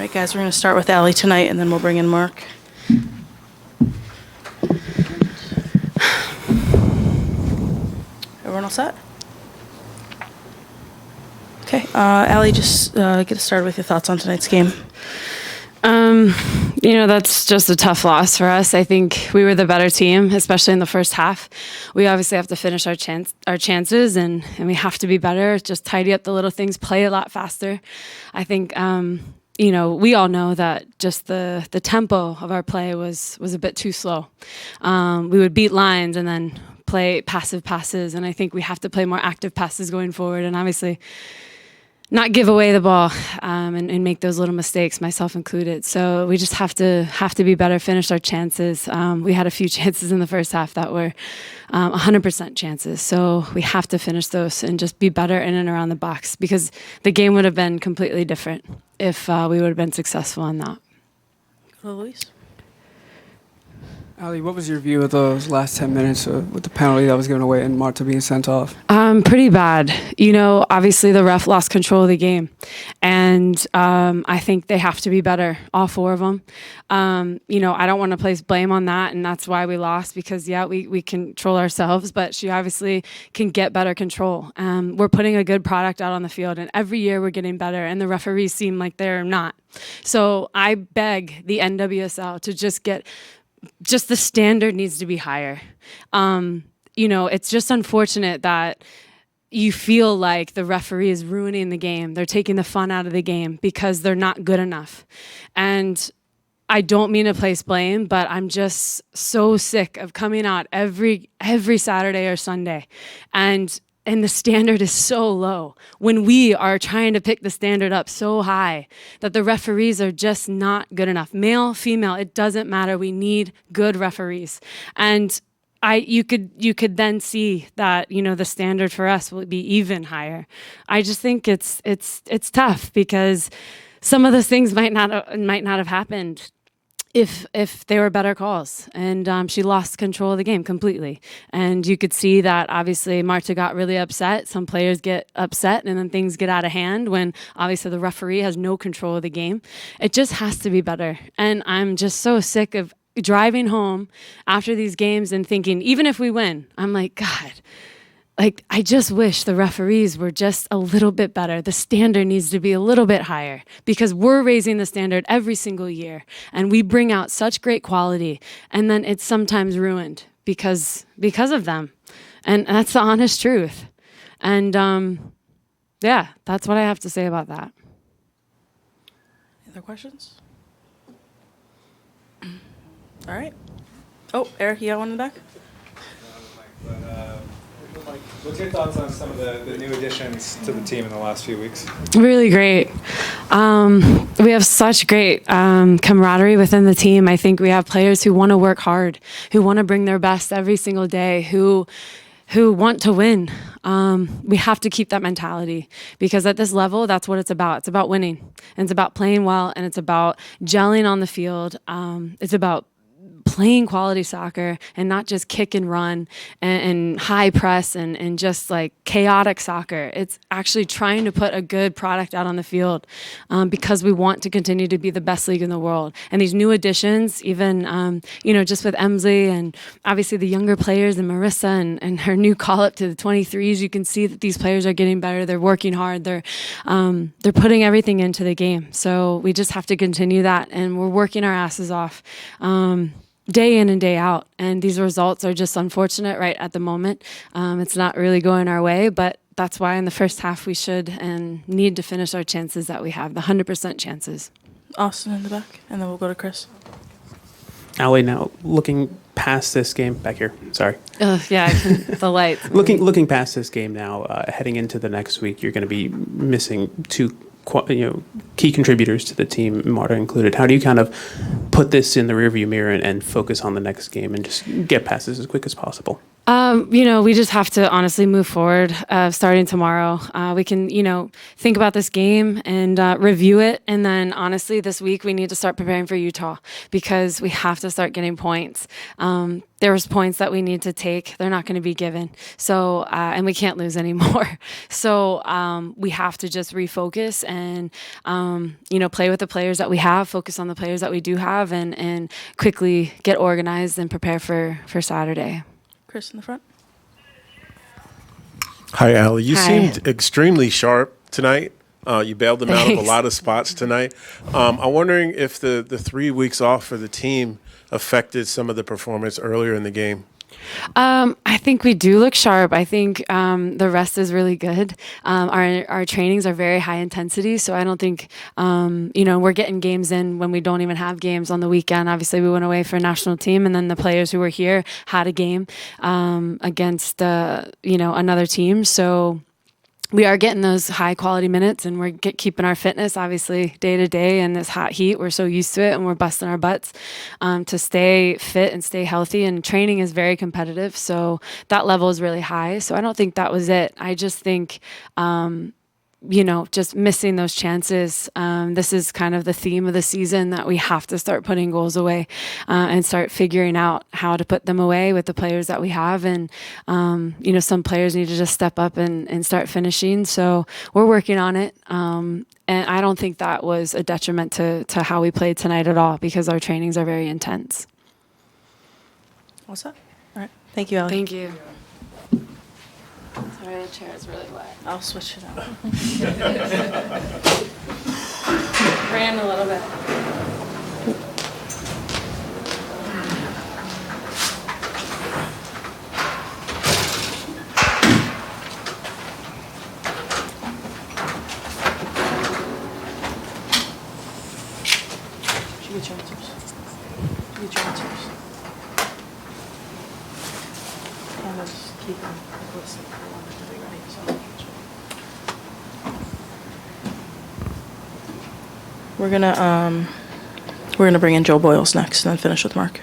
right, guys, we're going to start with Allie tonight, and then we'll bring in Mark. Everyone all set? Okay, Allie, just get us started with your thoughts on tonight's game. That's just a tough loss for us. I think we were the better team, especially in the first half. We obviously have to finish our chances, and we have to be better, just tidy up the little things, play a lot faster. I think, we all know that just the tempo of our play was a bit too slow. We would beat lines and then play passive passes, and I think we have to play more active passes going forward, and obviously not give away the ball and make those little mistakes, myself included. So we just have to be better, finish our chances. We had a few chances in the first half that were 100% chances. So we have to finish those and just be better in and around the box, because the game would have been completely different if we would have been successful in that. Hello, Luis. Ali, what was your view of those last 10 minutes with the penalty that was given away and Marta being sent off? Pretty bad. Obviously the ref lost control of the game, and I think they have to be better, all four of them. I don't want to place blame on that, and that's why we lost, because, we control ourselves, but she obviously can get better control. We're putting a good product out on the field, and every year we're getting better, and the referees seem like they're not. So I beg the NWSL to just the standard needs to be higher. It's just unfortunate that you feel like the referee is ruining the game. They're taking the fun out of the game because they're not good enough. And I don't mean to place blame, but I'm just so sick of coming out every Saturday or Sunday, and the standard is so low when we are trying to pick the standard up so high that the referees are just not good enough. Male, female, it doesn't matter. We need good referees. And you could then see that, the standard for us will be even higher. I just think it's tough, because some of those things might not have happened if they were better calls. And she lost control of the game completely. And you could see that obviously Marta got really upset. Some players get upset, and then things get out of hand when obviously the referee has no control of the game. It just has to be better. And I'm just so sick of driving home after these games and thinking, even if we win, I'm like, God, I just wish the referees were just a little bit better. The standard needs to be a little bit higher, because we're raising the standard every single year, and we bring out such great quality, and then it's sometimes ruined because of them. And that's the honest truth. And that's what I have to say about that. Other questions? All right. Oh, Eric, you got one in the back? What's your thoughts on some of the new additions to the team in the last few weeks? Really great. We have such great camaraderie within the team. I think we have players who want to work hard, who want to bring their best every single day, who want to win. We have to keep that mentality, because at this level, that's what it's about. It's about winning, and it's about playing well, and it's about gelling on the field. It's about playing quality soccer and not just kick and run and high press and just like chaotic soccer. It's actually trying to put a good product out on the field, because we want to continue to be the best league in the world. And these new additions, even, just with Emsley and obviously the younger players and Mellissa and her new call up to the 23s, you can see that these players are getting better. They're working hard. They're putting everything into the game. So we just have to continue that, and we're working our asses off. Day in and day out. And these results are just unfortunate right at the moment. It's not really going our way, but that's why in the first half we should and need to finish our chances that we have, the 100% chances. Austin in the back, and then we'll go to Chris. Ali, now looking past this game, back here, sorry. The lights. Looking past this game now, heading into the next week, you're going to be missing two key contributors to the team, Marta included. How do you kind of put this in the rearview mirror and focus on the next game and just get past this as quick as possible? We just have to honestly move forward starting tomorrow. We can, think about this game and review it. And then honestly, this week we need to start preparing for Utah, because we have to start getting points. There's points that we need to take. They're not going to be given. So, and we can't lose anymore. So we have to just refocus and play with the players that we have, focus on the players that we do have, and quickly get organized and prepare for Saturday. Chris in the front. Hi, Allie. You Hi. seemed extremely sharp tonight. You bailed them out of a Thanks. lot of spots tonight. I'm wondering if the 3 weeks off for the team affected some of the performance earlier in the game. I think we do look sharp. I think the rest is really good. Our trainings are very high intensity, so I don't think we're getting games in when we don't even have games on the weekend. Obviously, we went away for a national team, and then the players who were here had a game against another team. So we are getting those high quality minutes, and we're keeping our fitness obviously day to day in this hot heat. We're so used to it, and we're busting our butts to stay fit and stay healthy. And training is very competitive, so that level is really high. So I don't think that was it. I just think just missing those chances. This is kind of the theme of the season, that we have to start putting goals away and start figuring out how to put them away with the players that we have. And, some players need to just step up and start finishing. So we're working on it. And I don't think that was a detriment to how we played tonight at all, because our trainings are very intense. What's that? All right. Thank you, Ellie. Thank you. Sorry, the chair is really wet. I'll switch it out. Ran a little bit. Should get your answers. Get your answers. And I'll just keep them listening for long to be ready. So we're gonna bring in Joe Boyles next, and then finish with Mark.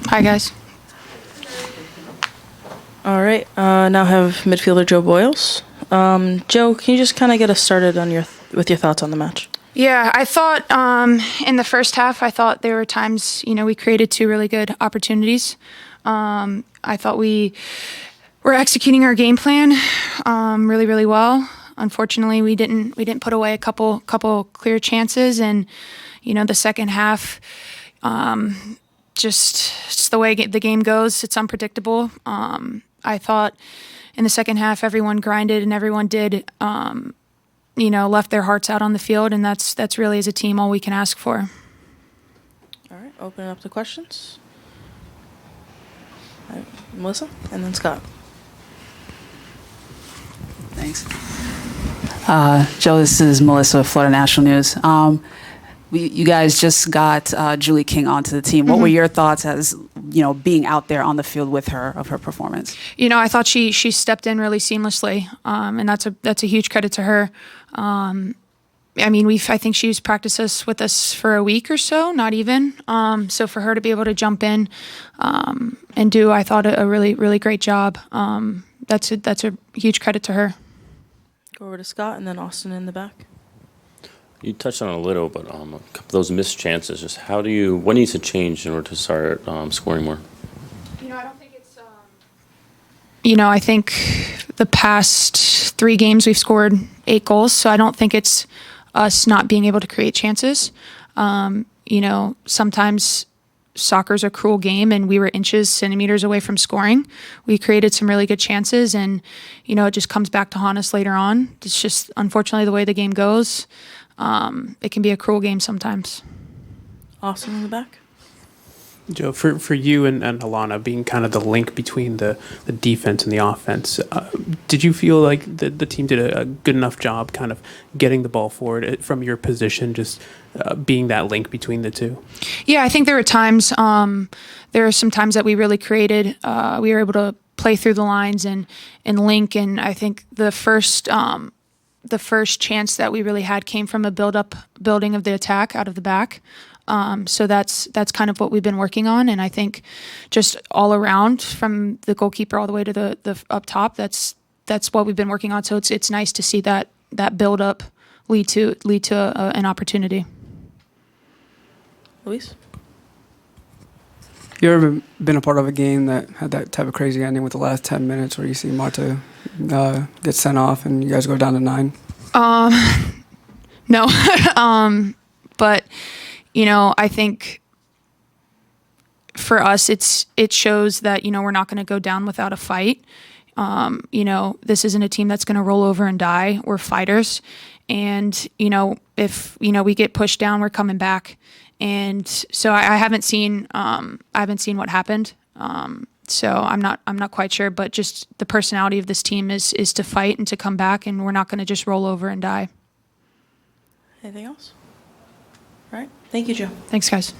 Hi, guys. All right. Now have midfielder Joe Boyles. Joe, can you just kind of get us started on with your thoughts on the match? Yeah, I thought in the first half, I thought there were times, we created two really good opportunities. I thought we were executing our game plan really, really well. Unfortunately, we didn't put away a couple clear chances, and the second half, just the way the game goes, it's unpredictable. I thought in the second half, everyone grinded and everyone did, left their hearts out on the field, and that's really, as a team, all we can ask for. All right. Open it up to questions. All right, Mellissa, and then Scott. Thanks. Joe, this is Mellissa, Florida National News. You guys just got Julie King onto the team. What were your thoughts as, being out there on the field with her, of her performance? I thought she stepped in really seamlessly, and that's a huge credit to her. I think she's practiced with us for a week or so, not even. So for her to be able to jump in and do, I thought, a really, really great job. That's a huge credit to her. Go over to Scott, and then Austin in the back. You touched on it a little, but a couple of those missed chances, just what needs to change in order to start scoring more? I don't think it's, I think the past 3 games we've scored 8 goals, so I don't think it's us not being able to create chances. Sometimes soccer's a cruel game, and we were inches, centimeters away from scoring. We created some really good chances, and, it just comes back to haunt us later on. It's just, unfortunately, the way the game goes. It can be a cruel game sometimes. Austin in the back. Joe, for you and Alana being kind of the link between the defense and the offense, did you feel like the team did a good enough job kind of getting the ball forward from your position, just being that link between the two? Yeah, I think there were times, there are some times that we really created, we were able to play through the lines and link. And I think the first chance that we really had came from a building of the attack out of the back. So that's kind of what we've been working on. And I think just all around from the goalkeeper all the way to the up top, that's what we've been working on. So it's nice to see that build up lead to an opportunity. Luis? You ever been a part of a game that had that type of crazy ending with the last 10 minutes where you see Marta get sent off and you guys go down to 9? No. But, I think for us, it shows that, we're not going to go down without a fight. This isn't a team that's going to roll over and die. We're fighters. And, if, we get pushed down, we're coming back. And so I haven't seen what happened. So I'm not quite sure, but just the personality of this team is to fight and to come back, and we're not going to just roll over and die. Anything else? All right. Thank you, Joe. Thanks, guys.